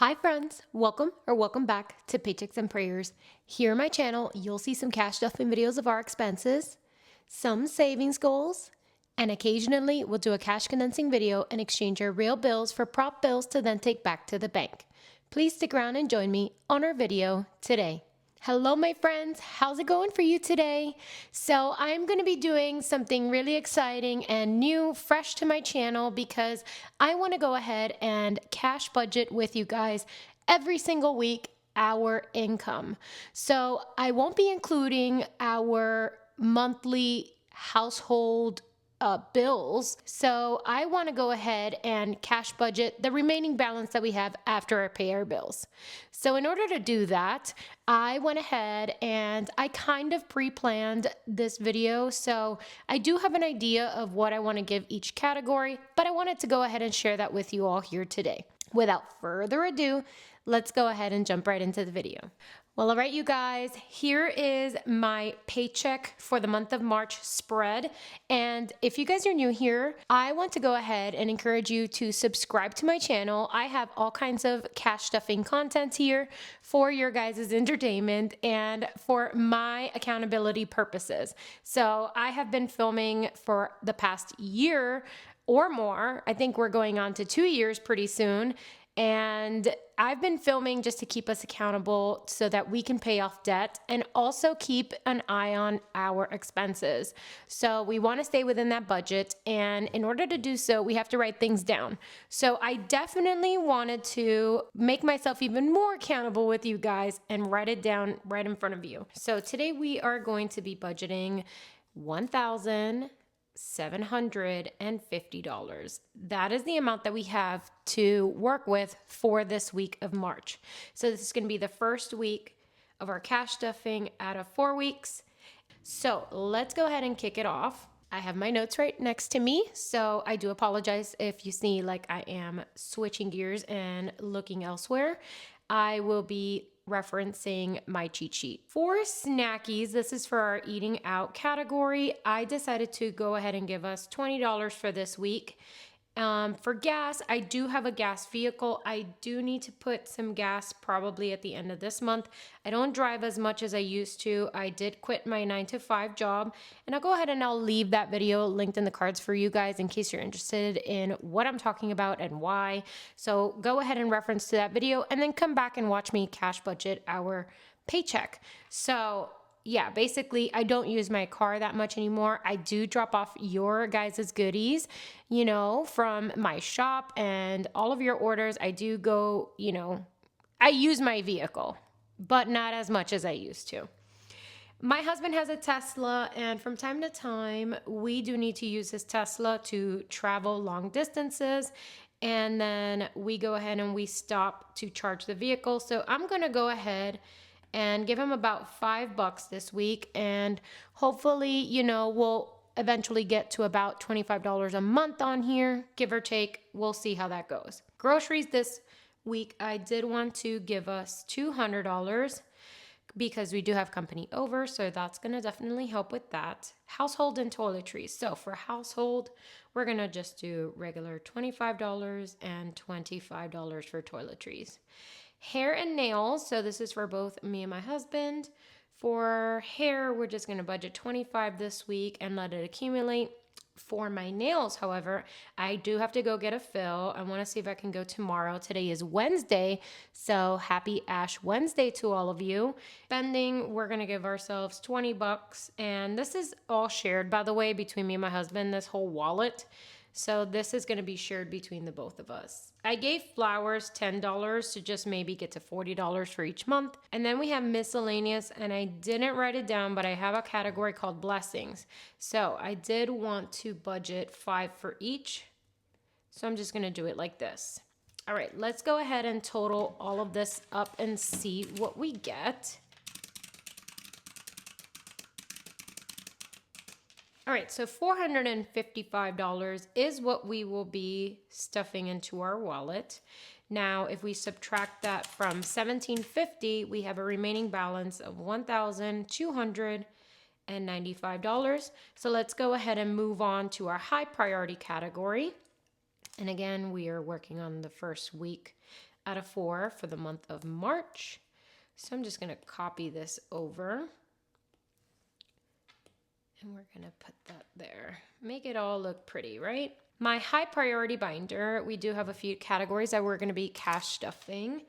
Hi friends, welcome back to Paychecks and Prayers. Here on my channel, you'll see some cash stuffing videos of our expenses, some savings goals, and occasionally we'll do a cash condensing video and exchange our real bills for prop bills to then take back to the bank. Please stick around and join me on our video today. Hello, my friends. How's it going for you today? So I'm going to be doing something really exciting and new, fresh to my channel because I want to go ahead and cash budget with you guys every single week our income. So I won't be including our monthly household bills. So I want to go ahead and cash budget the remaining balance that we have after I pay our bills. So in order to do that, I went ahead and I kind of pre-planned this video. So I do have an idea of what I want to give each category, but I wanted to go ahead and share that with you all here today. Without further ado, let's go ahead and jump right into the video. Well, all right, you guys, here is my paycheck for the month of March spread. And if you guys are new here, I want to go ahead and encourage you to subscribe to my channel. I have all kinds of cash stuffing content here for your guys' entertainment and for my accountability purposes. So I have been filming for the past year or more. I think we're going on to 2 years pretty soon. And I've been filming just to keep us accountable so that we can pay off debt and also keep an eye on our expenses. So we want to stay within that budget. And in order to do so, we have to write things down. So I definitely wanted to make myself even more accountable with you guys and write it down right in front of you. So today we are going to be budgeting $1,750. That is the amount that we have to work with for this week of March. So this is going to be the first week of our cash stuffing out of 4 weeks. So let's go ahead and kick it off. I have my notes right next to me, so I do apologize if you see like I am switching gears and looking elsewhere. I will be referencing my cheat sheet. For snackies, this is for our eating out category. I decided to go ahead and give us $20 for this week. For gas, I do have a gas vehicle. I do need to put some gas probably at the end of this month. I don't drive as much as I used to. I did quit my 9-to-5 job, and I'll go ahead and I'll leave that video linked in the cards for you guys in case you're interested in what I'm talking about and why. So go ahead and reference to that video and then come back and watch me cash budget our paycheck. So yeah, basically, I don't use my car that much anymore. I do drop off your guys' goodies, from my shop and all of your orders. I do go, I use my vehicle, but not as much as I used to. My husband has a Tesla, and from time to time, we do need to use his Tesla to travel long distances. And then we go ahead and we stop to charge the vehicle. So I'm going to go ahead and give him about $5 this week. And hopefully, we'll eventually get to about $25 a month on here, give or take. We'll see how that goes. Groceries this week, I did want to give us $200 because we do have company over. So that's going to definitely help with that. Household and toiletries. So for household, we're going to just do regular $25 and $25 for toiletries. Hair and nails, so this is for both me and my husband. For hair, we're just going to budget $25 this week and let it accumulate. For my nails, however, I do have to go get a fill. I want to see if I can go tomorrow. Today is Wednesday, so happy Ash Wednesday to all of you. Spending, we're going to give ourselves $20, and this is all shared, by the way, between me and my husband, this whole wallet. So this is going to be shared between the both of us. I gave flowers $10 to just maybe get to $40 for each month. And then we have miscellaneous, and I didn't write it down, but I have a category called blessings. So I did want to budget $5 for each. So I'm just going to do it like this. All right, let's go ahead and total all of this up and see what we get. All right, so $455 is what we will be stuffing into our wallet. Now, if we subtract that from $1,750, we have a remaining balance of $1,295. So let's go ahead and move on to our high priority category. And again, we are working on the first week out of 4 for the month of March. So I'm just going to copy this over. And we're going to put that there. Make it all look pretty, right? My high priority binder, we do have a few categories that we're going to be cash stuffing.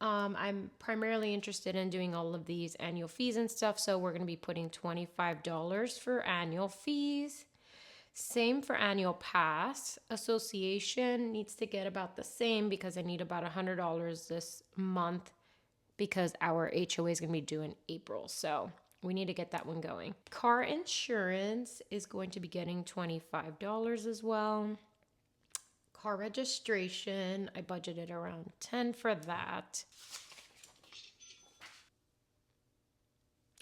I'm primarily interested in doing all of these annual fees and stuff. So we're going to be putting $25 for annual fees. Same for annual pass. Association needs to get about the same because I need about $100 this month because our HOA is going to be due in April. So we need to get that one going. Car insurance is going to be getting $25 as well. Car registration, I budgeted around $10 for that.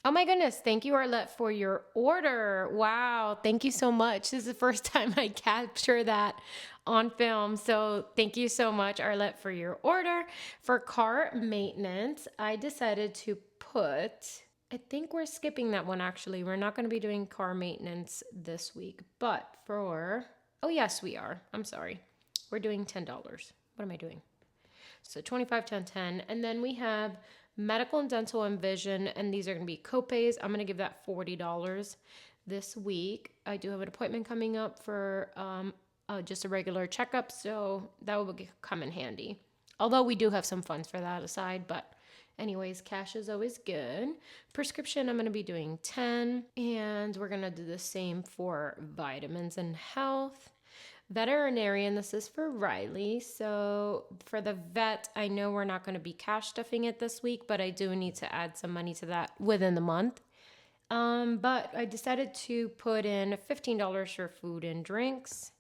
Oh my goodness, thank you, Arlette, for your order. Wow, thank you so much. This is the first time I capture that on film. So thank you so much, Arlette, for your order. For car maintenance, I decided to put, I think we're skipping that one actually. We're not going to be doing car maintenance this week, but for, oh yes, we are. I'm sorry. We're doing $10. What am I doing? So 25, 10, 10. And then we have medical and dental and vision, and these are going to be copays. I'm going to give that $40 this week. I do have an appointment coming up for just a regular checkup, so that will come in handy. Although we do have some funds for that aside, but anyways, cash is always good. Prescription, I'm going to be doing 10, and we're going to do the same for vitamins and health. Veterinarian, this is for Riley. So for the vet, I know we're not going to be cash stuffing it this week, but I do need to add some money to that within the month. But I decided to put in $15 for food and drinks.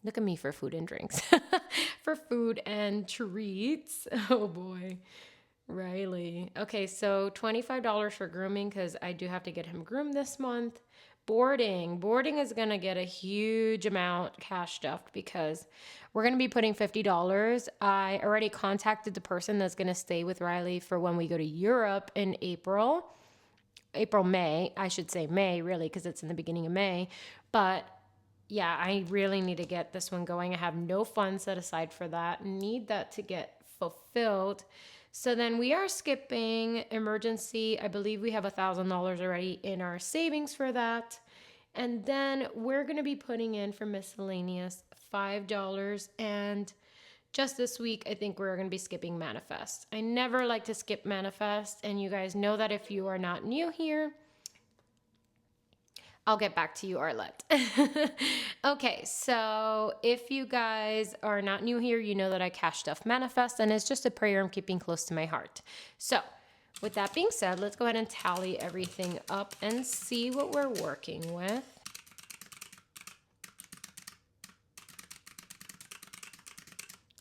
Look at me for food and drinks. For food and treats. Oh boy. Riley. Okay, so $25 for grooming because I do have to get him groomed this month. Boarding is going to get a huge amount cash stuffed because we're going to be putting $50. I already contacted the person that's going to stay with Riley for when we go to Europe in May, I should say May really, because it's in the beginning of May. But yeah, I really need to get this one going. I have no funds set aside for that. Need that to get fulfilled. So then we are skipping emergency. I believe we have $1,000 already in our savings for that. And then we're going to be putting in for miscellaneous $5. And just this week, I think we're going to be skipping manifest. I never like to skip manifest. And you guys know that if you are not new here. I'll get back to you, Arlette. Okay, so if you guys are not new here, you know that I cash stuff manifest, and it's just a prayer I'm keeping close to my heart. So with that being said, let's go ahead and tally everything up and see what we're working with.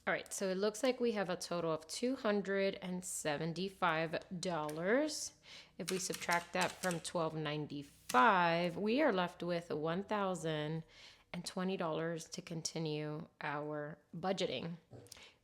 All right, so it looks like we have a total of $275. If we subtract that from $1,295, we are left with $1,020 to continue our budgeting.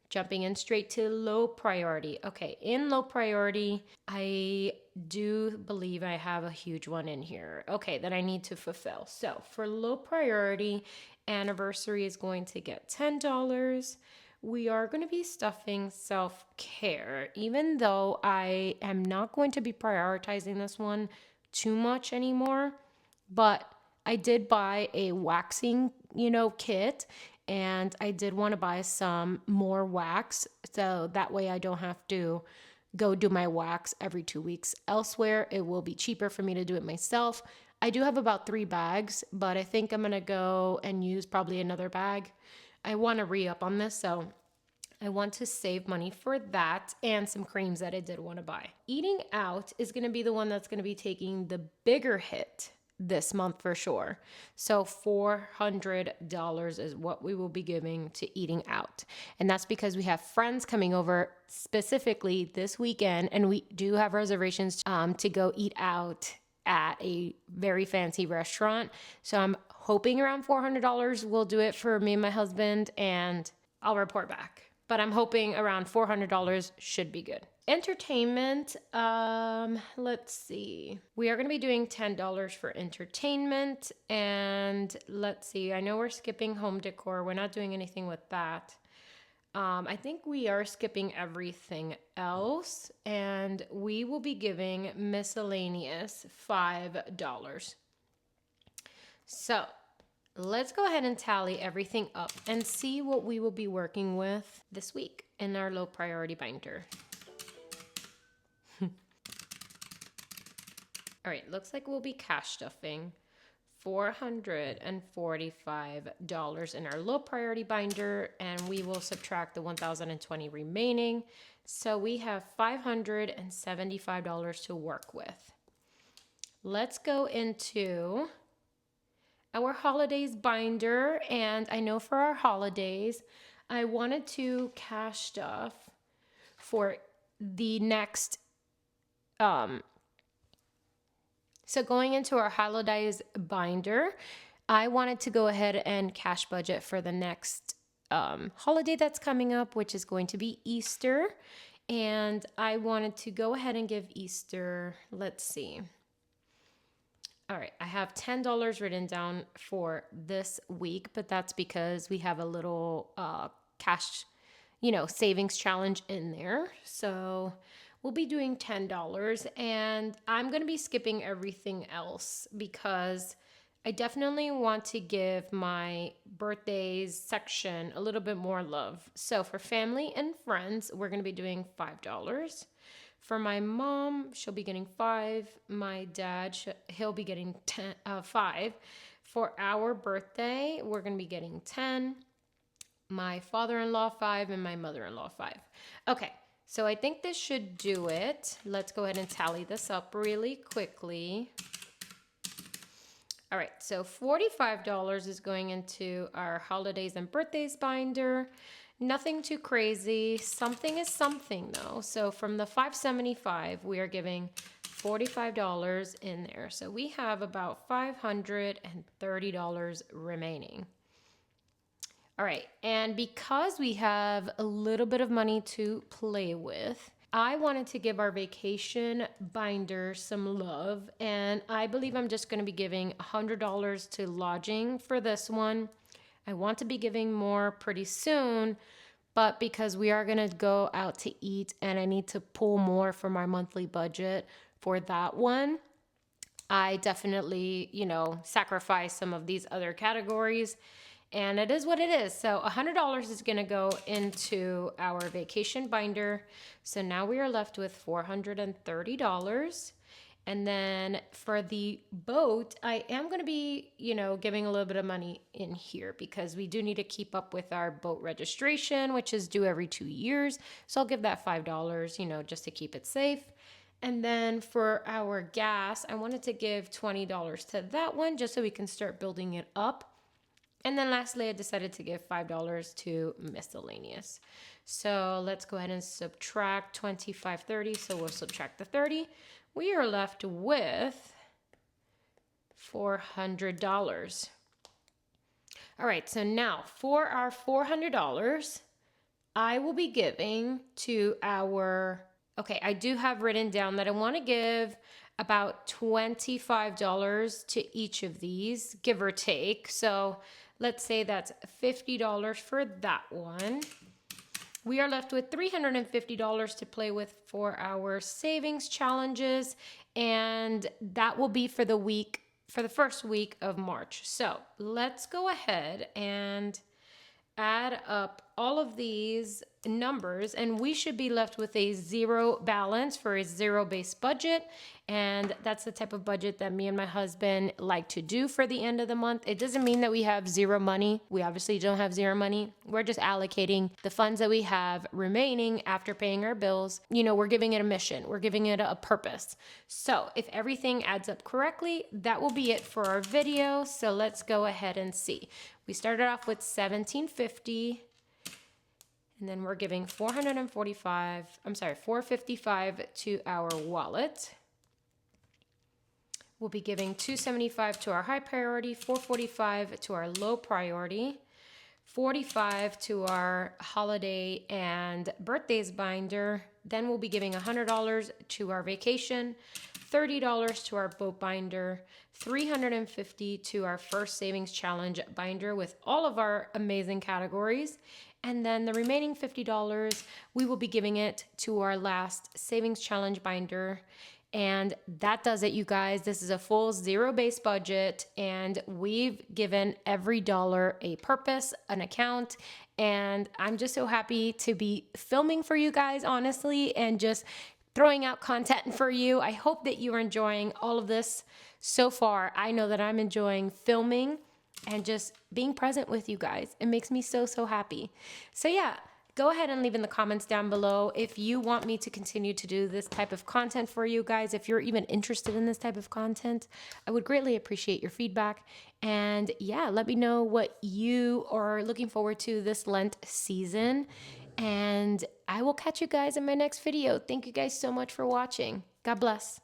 Jumping in straight to low priority. Okay, in low priority, I do believe I have a huge one in here. Okay, that I need to fulfill. So for low priority, anniversary is going to get $10. We are going to be stuffing self-care, even though I am not going to be prioritizing this one too much anymore. But I did buy a waxing, kit, and I did want to buy some more wax. So that way I don't have to go do my wax every 2 weeks elsewhere. It will be cheaper for me to do it myself. I do have about 3 bags, but I think I'm going to go and use probably another bag. I want to re-up on this, so I want to save money for that and some creams that I did want to buy. Eating out is going to be the one that's going to be taking the bigger hit this month for sure. So $400 is what we will be giving to eating out. And that's because we have friends coming over specifically this weekend, and we do have reservations to go eat out at a very fancy restaurant. So I'm hoping around $400 will do it for me and my husband, and I'll report back. But I'm hoping around $400 should be good. Entertainment, let's see. We are going to be doing $10 for entertainment, and let's see. I know we're skipping home decor. We're not doing anything with that. I think we are skipping everything else, and we will be giving miscellaneous $5. So let's go ahead and tally everything up and see what we will be working with this week in our low priority binder. All right, looks like we'll be cash stuffing $445 in our low priority binder, and we will subtract the 1,020 remaining. So we have $575 to work with. Let's go into our holidays binder, and I know for our holidays, I wanted to cash stuff for the next so going into our holidays binder, I wanted to go ahead and cash budget for the next holiday that's coming up, which is going to be Easter. And I wanted to go ahead and give Easter, let's see. All right, I have $10 written down for this week, but that's because we have a little cash, savings challenge in there. So we'll be doing $10, and I'm going to be skipping everything else because I definitely want to give my birthdays section a little bit more love. So for family and friends, we're going to be doing $5. For my mom, she'll be getting $5. My dad, he'll be getting $5. For our birthday, we're going to be getting $10. My father-in-law $5, and my mother-in-law $5. Okay. So I think this should do it. Let's go ahead and tally this up really quickly. All right, so $45 is going into our holidays and birthdays binder. Nothing too crazy. Something is something though. So from the $575, we are giving $45 in there. So we have about $530 remaining. All right, and because we have a little bit of money to play with, I wanted to give our vacation binder some love, and I believe I'm just going to be giving $100 to lodging for this one. I want to be giving more pretty soon, but because we are going to go out to eat and I need to pull more from our monthly budget for that one, I definitely, sacrifice some of these other categories. And it is what it is. So $100 is going to go into our vacation binder. So now we are left with $430. And then for the boat, I am going to be, giving a little bit of money in here because we do need to keep up with our boat registration, which is due every 2 years. So I'll give that $5, just to keep it safe. And then for our gas, I wanted to give $20 to that one just so we can start building it up. And then lastly, I decided to give $5 to miscellaneous. So let's go ahead and subtract 25.30. So we'll subtract the 30. We are left with $400. All right, so now for our $400, I will be giving to I do have written down that I want to give about $25 to each of these, give or take. So let's say that's $50 for that one. We are left with $350 to play with for our savings challenges, and that will be for the first week of March. So let's go ahead and add up all of these numbers, and we should be left with a zero balance for a zero-based budget. And that's the type of budget that me and my husband like to do for the end of the month. It doesn't mean that we have zero money. We obviously don't have zero money. We're just allocating the funds that we have remaining after paying our bills. We're giving it a mission. We're giving it a purpose. So if everything adds up correctly, that will be it for our video. So let's go ahead and see. We started off with $1,750. And then we're giving $455 to our wallet. We'll be giving $275 to our high priority, $445 to our low priority, $45 to our holiday and birthdays binder. Then we'll be giving $100 to our vacation, $30 to our boat binder, $350 to our first savings challenge binder with all of our amazing categories, And then the remaining $50, we will be giving it to our last savings challenge binder. And that does it, you guys. This is a full zero-based budget, and we've given every dollar a purpose, an account, and I'm just so happy to be filming for you guys, honestly, and just throwing out content for you. I hope that you are enjoying all of this so far. I know that I'm enjoying filming and just being present with you guys. It makes me so, so happy. So yeah, go ahead and leave in the comments down below if you want me to continue to do this type of content for you guys. If you're even interested in this type of content, I would greatly appreciate your feedback. And yeah, let me know what you are looking forward to this Lent season. And I will catch you guys in my next video. Thank you guys so much for watching. God bless.